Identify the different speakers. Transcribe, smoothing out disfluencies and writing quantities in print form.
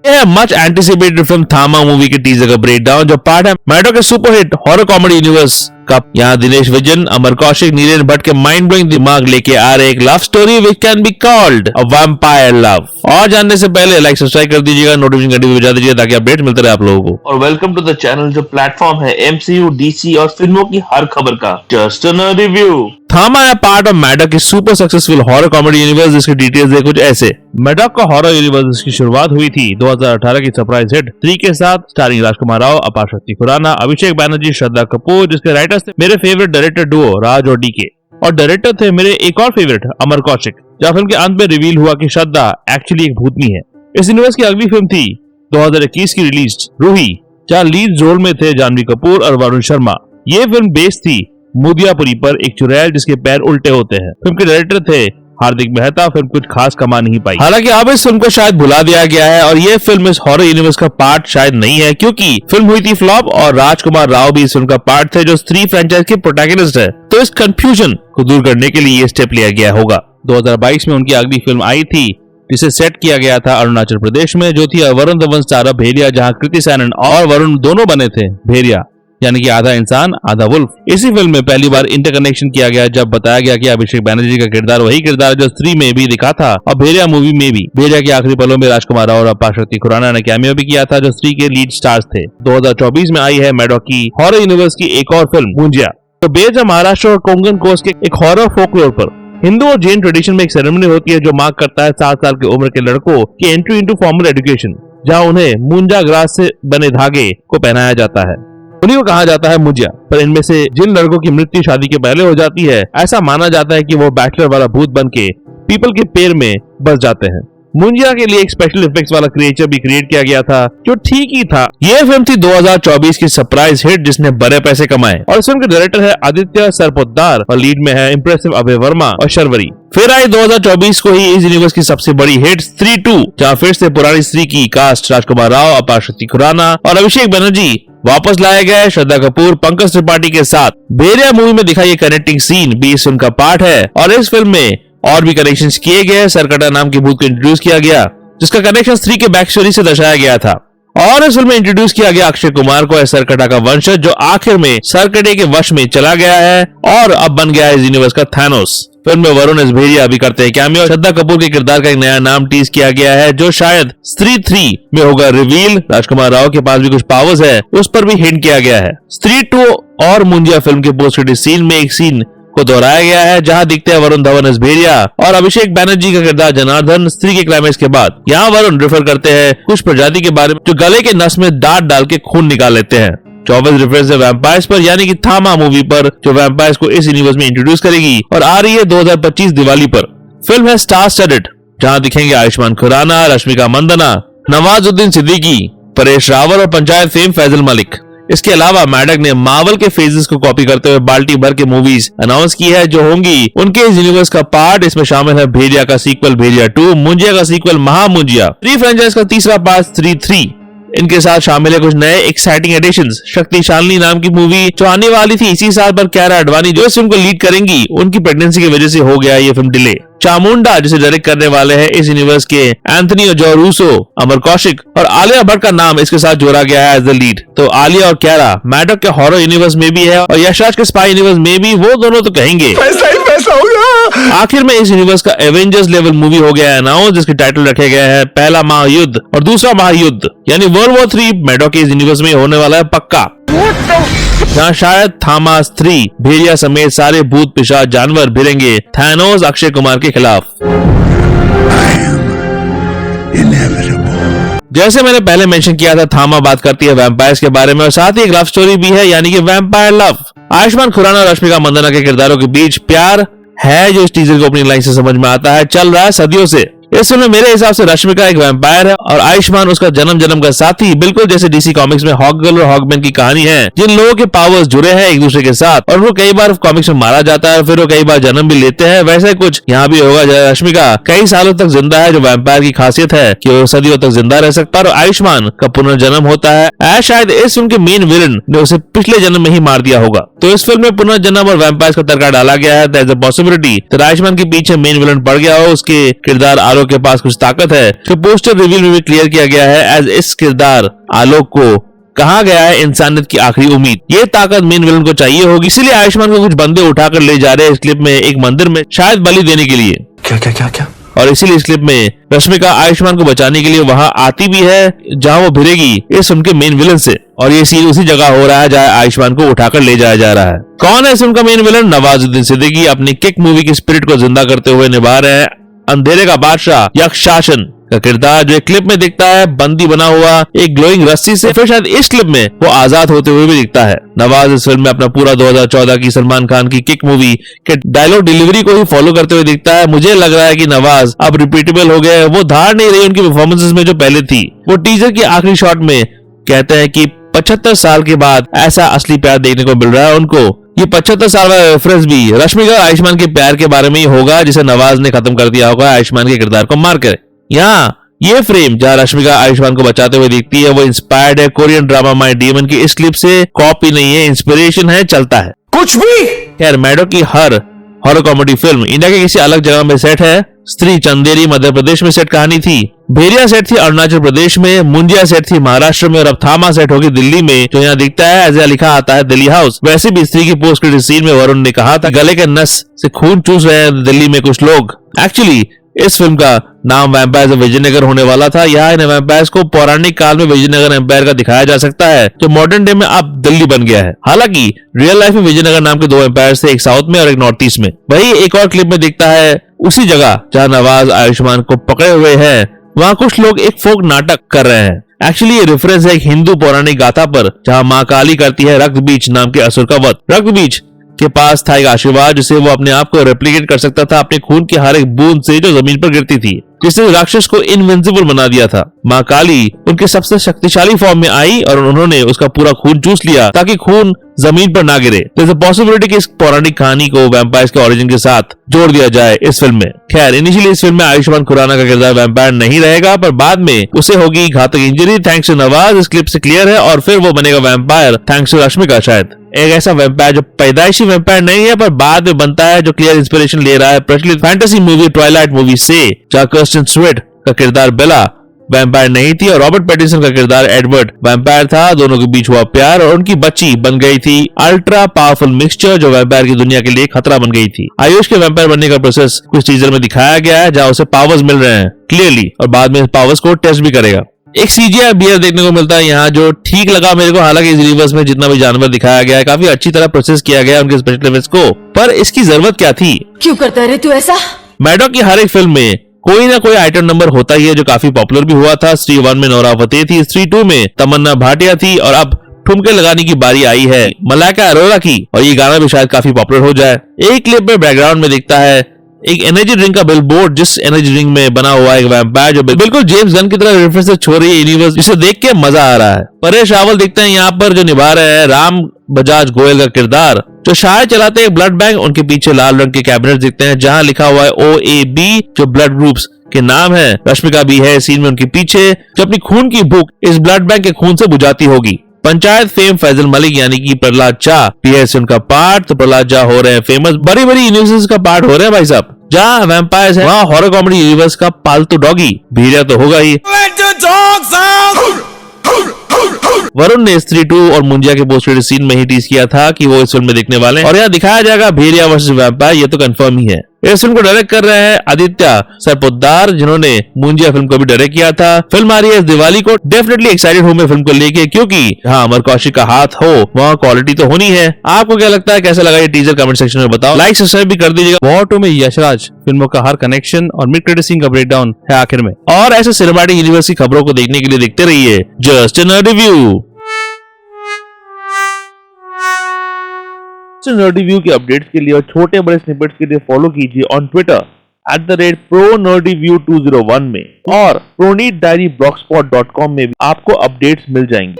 Speaker 1: यह much anticipated film थामा movie के टीजर का ब्रेकडाउन जो पार्ट है मैडॉक के सुपरहिट हॉरर कॉमेडी यूनिवर्स का। यहाँ दिनेश विजन, अमर कौशिक, नीरेन भट्ट के माइंड ब्लोइंग दिमाग लेके आ रहे एक love story which can be called a vampire love. और जानने से पहले लाइक सब्सक्राइब कर दीजिएगा, नोटिफिकेशन घंटी बजा दीजिए ताकि अपडेट मिलते रहे आप लोगों को। और वेलकम टू द चैनल जो प्लेटफॉर्म है एमसीयू, डीसी और फिल्मों की हर खबर का। Just a review. थामा है पार्ट ऑफ मैडॉक की super successful horror comedy universe जिसकी डिटेल्स है कुछ ऐसे। मैडॉक का हॉरर यूनिवर्स की शुरुआत हुई थी 2018 की सरप्राइज हिट 3 के साथ, स्टारिंग राजकुमार राव, अपार शक्ति खुराना, अभिषेक बैनर्जी, श्रद्धा कपूर, जिसके राइटर्स थे मेरे फेवरेट डायरेक्टर डुओ राज और डीके, और डायरेक्टर थे मेरे एक और फेवरेट अमर कौशिक। जहाँ फिल्म के अंत में रिवील हुआ कि श्रद्धा एक्चुअली एक भूतनी है। इस यूनिवर्स की अगली फिल्म थी 2021 की रिलीज रूही, जहाँ लीड रोल में थे जानवी कपूर और वरुण शर्मा। ये फिल्म बेस्ड थी मुदियापुरी पर, एक चुड़ैल जिसके पैर उल्टे होते हैं। फिल्म के डायरेक्टर थे हार्दिक मेहता। फिल्म कुछ खास कमा नहीं पाई, हालांकि अब इस फिल्म को शायद भुला दिया गया है और ये फिल्म इस हॉरर यूनिवर्स का पार्ट शायद नहीं है, क्योंकि फिल्म हुई थी फ्लॉप और राजकुमार राव भी इस फिल्म का पार्ट थे जो स्त्री फ्रेंचाइज के प्रोटैगनिस्ट है। तो इस कंफ्यूजन को दूर करने के लिए ये स्टेप लिया गया होगा। 2022 में उनकी अगली फिल्म आई थी जिसे सेट किया गया था अरुणाचल प्रदेश में, जो थी वरुण धवन स्टारर भेड़िया, जहाँ कृति सैनन और वरुण दोनों बने थे भेड़िया, यानी कि आधा इंसान आधा वुल्फ। इसी फिल्म में पहली बार इंटरकनेक्शन किया गया जब बताया गया कि अभिषेक बैनर्जी का किरदार वही किरदार जो स्त्री में भी दिखा था और भेड़िया मूवी में भी। भेड़िया के आखिरी पलों में राजकुमार राव और अपार शक्ति खुराना ने कैमियो भी किया था जो स्त्री के लीड स्टार्स थे। 2024 में आई है मैडॉक की हॉरर यूनिवर्स की एक और फिल्म मुंजिया, तो बेस्ड है महाराष्ट्र और कोंकण कोस्ट के एक हॉरर फोकलोर पर। हिंदू और जैन ट्रेडिशन में एक सेरेमनी होती है जो मार्क करता है 7 साल की उम्र के लड़कों की एंट्री इनटू फॉर्मल एजुकेशन, जहाँ उन्हें मुंजा ग्रास से बने धागे को पहनाया जाता है। उन्हीं को कहा जाता है मुंजिया। पर इनमें से जिन लड़कों की मृत्यु शादी के पहले हो जाती है, ऐसा माना जाता है कि वो बैचलर वाला भूत बन के पीपल के पेड़ में बस जाते हैं। मुंजिया के लिए एक स्पेशल इफेक्ट्स वाला क्रिएचर भी क्रिएट किया गया था जो ठीक ही था। ये फिल्म थी 2024 की सरप्राइज हिट जिसने बड़े पैसे कमाए। और इस फिल्म के डायरेक्टर है आदित्य सरपोतदार और लीड में है इम्प्रेसिव अभय वर्मा और शर्वरी। फिर आई 2024 को ही इस यूनिवर्स की सबसे बड़ी हिट स्त्री 2, जहाँ फिर से पुरानी स्त्री की कास्ट राजकुमार राव, अपार शक्ति खुराना और अभिषेक बैनर्जी वापस लाए गए श्रद्धा कपूर, पंकज त्रिपाठी के साथ। भेड़िया मूवी में दिखाई कनेक्टिंग सीन भी इस फिल्म का पार्ट है और इस फिल्म में और भी कनेक्शंस किए गए। सरकटा नाम के भूत को इंट्रोड्यूस किया गया जिसका कनेक्शन स्त्री के बैक स्टोरी से दर्शाया गया था। और इस फिल्म में इंट्रोड्यूस किया गया अक्षय कुमार को, सरकटा का वंशज जो आखिर में सरकटे के वश में चला गया है और अब बन गया है इस यूनिवर्स का थानोस। फिल्म में वरुण एस भेड़िया भी करते हैं कैमियो। श्रद्धा कपूर के किरदार का एक नया नाम टीज किया गया है जो शायद स्त्री 3 में होगा रिवील। राजकुमार राव के पास भी कुछ पावर्स है, उस पर भी हिंट किया गया है। स्त्री 2 और मुंजिया फिल्म के पोस्ट क्रेडिट सीन में एक सीन को दोहराया गया है जहां दिखते हैं वरुण धवन एस भेड़िया और अभिषेक बैनर्जी का किरदार जनार्दन स्त्री के क्लाइमेक्स के बाद। यहाँ वरुण रेफर करते हैं कुछ प्रजाति के बारे में जो गले के नस में दांत डाल के खून निकाल लेते हैं। 24 रेफरेंस है वैम्पायर्स पर, यानी कि थामा मूवी पर जो वैम्पायर्स को इस यूनिवर्स में इंट्रोड्यूस करेगी और आ रही है 2025 दिवाली पर। फिल्म है स्टार स्टडेड जहाँ दिखेंगे आयुष्मान खुराना, रश्मिका मंदाना, नवाजुद्दीन सिद्दीकी, परेश रावल और पंचायत फेम फैजल मलिक। इसके अलावा मैडॉक ने मार्वल के फेजेस को कॉपी करते हुए बाल्टी भर के मूवीज अनाउंस की है जो होंगी उनके इस यूनिवर्स का पार्ट। इसमें शामिल है भेड़िया का सीक्वल भेड़िया 2, मुंजिया का सीक्वल महामुंजिया, स्त्री फ्रेंचाइज का तीसरा पार्ट स्त्री 3। इनके साथ शामिल है कुछ नए एक्साइटिंग एडिशंस। शक्तिशालिनी नाम की मूवी जो आने वाली थी इसी साल पर कियारा आडवाणी जो इस फिल्म को लीड करेंगी, उनकी प्रेगनेंसी की वजह से हो गया ये फिल्म डिले। चामुंडा जिसे डायरेक्ट करने वाले हैं इस यूनिवर्स के एंथनी जो रूसो, अमर कौशिक और आलिया भट्ट का नाम इसके साथ जोड़ा गया है एज द लीड। तो आलिया और कियारा मैडॉक के हॉरर यूनिवर्स में भी है और यशराज के स्पाई यूनिवर्स में भी, वो दोनों तो कहेंगे पैसा ही पैसा होगा। आखिर में इस यूनिवर्स का एवेंजर्स लेवल मूवी हो गया है अनाउंस जिसके टाइटल रखे गए हैं पहला महायुद्ध और दूसरा महायुद्ध, यानी वर्ल्ड वॉर 3 मैडॉक के इस यूनिवर्स में होने वाला है पक्का। जहाँ शायद थामा स्त्री भेड़िया समेत सारे भूत पिशाच जानवर भिड़ेंगे थानोस अक्षय कुमार के खिलाफ। जैसे मैंने पहले मेंशन किया था, थामा बात करती है वैम्पायर्स के बारे में और साथ ही एक लव स्टोरी भी है, यानी कि वैम्पायर लव। आयुष्मान खुराना और रश्मिका मंदाना के किरदारों के बीच प्यार है जो इस टीजर को ओपनिंग लाइन से समझ में आता है, चल रहा है सदियों से। इस फिल्म में मेरे हिसाब से रश्मिका एक वैम्पायर है और आयुष्मान उसका जन्म का साथी, बिल्कुल जैसे डीसी कॉमिक्स में हॉकगर्ल और हॉकमैन की कहानी है जिन लोगों के पावर्स जुड़े हैं एक दूसरे के साथ और वो कई बार कॉमिक्स में मारा जाता है फिर वो कई बार जन्म भी लेते हैं। वैसे कुछ यहाँ भी होगा। रश्मिका कई सालों तक जिंदा है जो वैम्पायर की खासियत है कि वो सदियों तक जिंदा रह सकता है और आयुष्मान का पुनर्जन्म होता है। शायद इस फिल्म के मेन विलन ने उसे पिछले जन्म में ही मार दिया होगा। तो इस फिल्म में पुनर्जन्म और वैम्पायर्स का तर्का डाला गया है। There is a possibility Ayushmann के पीछे मेन विलन पड़ गया हो, उसके किरदार आलोक के पास कुछ ताकत है। जो पोस्टर रिवील में भी क्लियर किया गया है एज इस किरदार आलोक को कहा गया है इंसानियत की आखिरी उम्मीद। ये ताकत मेन विलन को चाहिए होगी, इसीलिए आयुष्मान को कुछ बंदे उठाकर ले जा रहे हैं इस क्लिप में एक मंदिर में, शायद बलि देने के लिए। क्या और इसीलिए इस क्लिप में रश्मिका आयुष्मान को बचाने के लिए वहां आती भी है जहां वो भिड़ेगी इस फिल्म के मेन विलन से। और ये सीन उसी जगह हो रहा है जहां आयुष्मान को उठाकर ले जाया जा रहा है। कौन है इस फिल्म का मेन विलन? नवाजुद्दीन सिद्दीकी अपनी किक मूवी की स्पिरिट को जिंदा करते हुए निभा रहे हैं अंधेरे का बादशाह यक्षशासन का किरदार, जो एक क्लिप में दिखता है बंदी बना हुआ एक ग्लोइंग रस्सी से, फिर शायद इस क्लिप में वो आजाद होते हुए भी दिखता है। नवाज इस फिल्म में अपना पूरा 2014 की सलमान खान की किक मूवी के डायलॉग डिलीवरी को ही फॉलो करते हुए दिखता है। मुझे लग रहा है कि नवाज अब रिपीटेबल हो गए, वो धार नहीं रही उनकी परफॉर्मेंसेस में जो पहले थी। वो टीजर की आखिरी शॉट में कहते हैं कि 75 साल के बाद ऐसा असली प्यार देखने को मिल रहा है उनको। ये 75 साल वाला रेफरेंस भी रश्मिका और आयुष्मान के प्यार के बारे में ही होगा जिसे नवाज ने खत्म कर दिया होगा आयुष्मान के किरदार को मारकर। यहाँ ये फ्रेम जहाँ रश्मिका आयुष्मान को बचाते हुए दिखती है वो इंस्पायर्ड है कोरियन ड्रामा माय डीमन की इस क्लिप से, कॉपी नहीं है, इंस्पिरेशन है, चलता है कुछ भी। खैर मैडो की हर हॉरर कॉमेडी फिल्म इंडिया के किसी अलग जगह में सेट है। स्त्री चंदेरी मध्य प्रदेश में सेट कहानी थी, भेरिया सेट थी अरुणाचल प्रदेश में, मुंजिया सेट थी महाराष्ट्र में और अब थामा सेट होगी दिल्ली में, जो यहाँ दिखता है ऐसे लिखा आता है दिल्ली हाउस। वैसे भी स्त्री की पोस्ट क्रेडिट सीन में वरुण ने कहा था गले के नस से खून चूस रहे हैं दिल्ली में कुछ लोग। एक्चुअली इस फिल्म का नाम वैम्पायर्स ऑफ विजयनगर होने वाला था। यहाँ इन वैम्पायर्स को पौराणिक काल में विजयनगर एम्पायर का दिखाया जा सकता है जो मॉडर्न डे में अब दिल्ली बन गया है। हालांकि रियल लाइफ में विजयनगर नाम के 2 एम्पायर्स थे, एक साउथ में और एक नॉर्थ ईस्ट में। वही एक और क्लिप में दिखता है उसी जगह जहाँ नवाज आयुष्मान को पकड़े हुए हैं, वहाँ कुछ लोग एक फोक नाटक कर रहे हैं। एक्चुअली ये रेफरेंस है एक हिंदू पौराणिक गाथा पर जहाँ माँ काली करती है रक्त बीज नाम के असुर का वध। रक्त बीज के पास था एक आशीर्वाद जिसे वो अपने आप को रेप्लिकेट कर सकता था अपने खून की हर एक बूंद से जो जमीन पर गिरती थी, जिसने राक्षस को इनविंसिबल बना दिया था। माँ काली उनके सबसे शक्तिशाली फॉर्म में आई और उन्होंने उसका पूरा खून चूस लिया ताकि खून जमीन पर ना गिरे। There's a possibility कि इस पौराणिक कहानी को वैम्पायर्स के ओरिजिन के साथ जोड़ दिया जाए इस फिल्म में। खैर इनिशियली इस फिल्म में आयुष्मान खुराना का किरदार वैम्पायर नहीं रहेगा, पर बाद में उसे होगी घातक इंजरी थैंक्स टू नवाज, इस क्लिप से क्लियर है, और फिर वो बनेगा वैम्पायर थैंक्स टू रश्मिका। शायद एक ऐसा वैम्पायर जो पैदाइशी वैम्पायर नहीं है पर बाद में बनता है, जो क्लियर इंस्पिरेशन ले रहा है प्रचलित फैंटेसी मूवी ट्वाइलाइट मूवी से, जहाँ कर्स्टन स्वेट का किरदार बेला वैम्पायर नहीं थी और रॉबर्ट पैटिंसन का किरदार एडवर्ड वैम्पायर था। दोनों के बीच हुआ प्यार और उनकी बच्ची बन गई थी अल्ट्रा पावरफुल मिक्सचर जो वैम्पायर की दुनिया के लिए खतरा बन गई थी। आयुष के वैम्पायर बनने का प्रोसेस कुछ टीजर में दिखाया गया है जहाँ उसे पावर्स मिल रहे हैं क्लियरली, और बाद में पावर्स को टेस्ट भी करेगा। एक सीजीआई बियर देखने को मिलता है यहाँ जो ठीक लगा मेरे को। हालांकि इस यूनिवर्स में जितना भी जानवर दिखाया गया है काफी अच्छी तरह प्रोसेस किया गया है उनके स्पेशल इफेक्ट्स को, पर इसकी जरूरत क्या थी? क्यों करता है तू ऐसा? मैडो की हर एक फिल्म में कोई ना कोई आइटम नंबर होता ही है जो काफी पॉपुलर भी हुआ था। स्त्री 1 में नोरा फतेही थी, स्त्री 2 में तमन्ना भाटिया थी और अब ठुमके लगाने की बारी आई है मलाइका अरोरा की, और ये गाना भी शायद काफी पॉपुलर हो जाए। एक क्लिप में बैकग्राउंड में दिखता है एक एनर्जी ड्रिंक का बिलबोर्ड, जिस एनर्जी ड्रिंक में बना हुआ एक वैम्पायर जो बिल्कुल जेम्स गन की तरह रेफरेंस छोड़ रही है यूनिवर्स, जिसे देख के मजा आ रहा है। परेश रावल दिखते हैं यहाँ पर जो निभा रहे हैं राम बजाज गोयल का किरदार, जो शायद चलाते हैं ब्लड बैंक। उनके पीछे लाल रंग के कैबिनेट दिखते हैं जहाँ लिखा हुआ है OAB जो ब्लड ग्रुप्स के नाम है। रश्मिका भी है सीन में उनके पीछे जो अपनी खून की भूख इस ब्लड बैंक के खून से बुझाती होगी। पंचायत फेम फैजल मलिक यानी कि प्रहलाद चा भी है उनका पार्ट, तो प्रहलाद चा हो रहे हैं फेमस। बड़ी बड़ी यूनिवर्सिटीज का पार्ट हो रहे हैं भाई साहब। जहाँ वैम्पायर्स है वहाँ हॉरर कॉमेडी यूनिवर्स का पालतू डॉगी भेड़िया तो होगा ही। वरुण ने स्त्री 2 और मुंजिया के पोस्ट क्रेडिट सीन में ही टीज किया था कि वो इस फिल्म में दिखने वाले हैं और यहाँ दिखाया जाएगा भेड़िया वर्सेस वैम्पायर, ये तो कंफर्म ही है। इस फिल्म को डायरेक्ट कर रहे हैं आदित्य सरपोद्दार जिन्होंने मुंजिया फिल्म को भी डायरेक्ट किया था। फिल्म आ रही है इस दिवाली को। डेफिनेटली एक्साइटेड हूँ मैं फिल्म को लेके, क्योंकि हाँ अमर कौशिक का हाथ हो वहाँ क्वालिटी तो होनी है। आपको क्या लगता है, कैसा लगा ये टीजर? कमेंट सेक्शन में बताओ। लाइक सब्सक्राइब भी कर दीजिएगा। वॉर 2 में यशराज फिल्मों का हर कनेक्शन और मिड क्रेडिट सीन का ब्रेकडाउन है आखिर में, और ऐसे सिनेमैटिक यूनिवर्स की खबरों को देखने के लिए देखते रहिए just an review. Nerdy view के अपडेट्स के लिए और छोटे बड़े स्निपेट्स के लिए फॉलो कीजिए ऑन ट्विटर @ProNerdyView201 में, और ProNeedDiaryBlogspot.com में भी आपको अपडेट्स मिल जाएंगे।